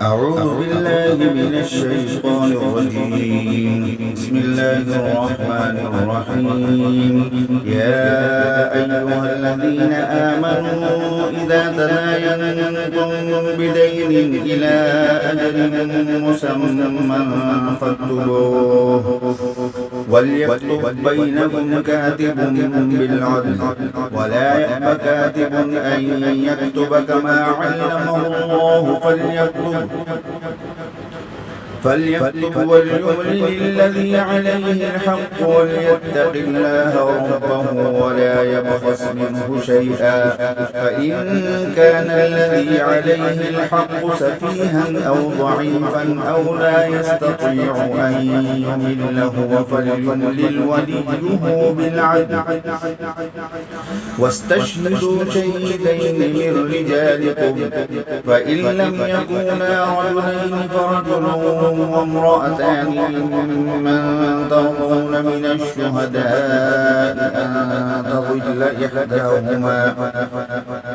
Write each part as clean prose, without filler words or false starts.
أعوذ بالله من الشيطان الرجيم. بسم الله الرحمن الرحيم. يا أيها الذين آمنوا إذا تداينتم بدين إلى أجل مسمى فاكتبوه وليكتب بينكم كاتب بالعدل ولا يأب كاتب أن يكتب كما علمه الله فليكتب وليملل الذي عليه الحق وليتق الله ربه ولا يبخس منه شيئا، فإن كان الذي عليه الحق سفيها أو ضعيفا أو لا يستطيع أن يمل هو فليملل وليه بالعدل واستشهدوا شهيدين من رجالكم، فإن لم يكونا رجلين فرجل وامرأتان ممن ترضون من الشهداء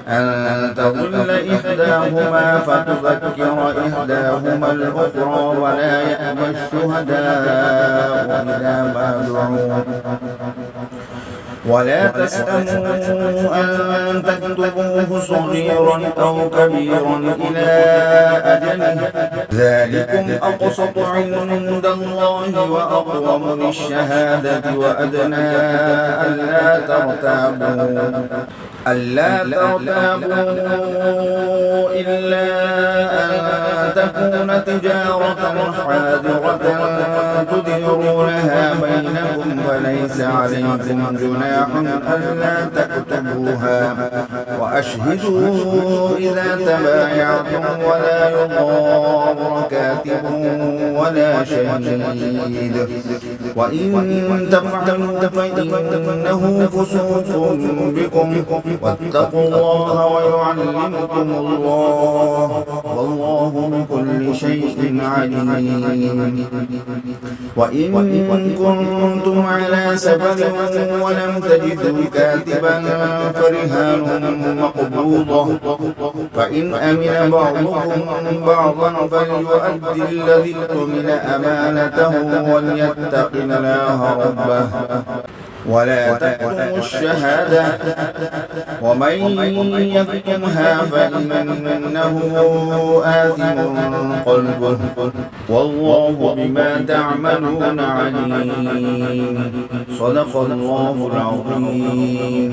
أن تضل إحداهما فتذكر إحداهما الأخرى ولا يأبى الشهداء إذا ما دعوا ولا تسأموا أن تكتبوه صغيرا أو كبيرا إلى أجله، ذلكم أقسط عند الله وأقوم للشهادة وأدنى ألا ترتابوا إلا أن تكون تجارة حاضرة تديرونها بينكم فليس عليكم جناح ألا تكتبوها، وأشهدوا إذا تبايعتم ولا يضار كاتب ولا شهيد، وإن تفعلوا فإنه فسوق بكم واتقوا الله ويعلمكم الله والله بكل شيء عليم. وإن كنتم على سفر ولم تجدوا كاتبا فرهان مقبوضة، فإن أمن بعضكم بعضا فليؤدي الذي اؤتمن أمانته وليتق الله ربه ولا تكتموا الشهادة ومن يكتمها فإنه آثم قلبه والله بما تعملون عليم. صدق الله العظيم.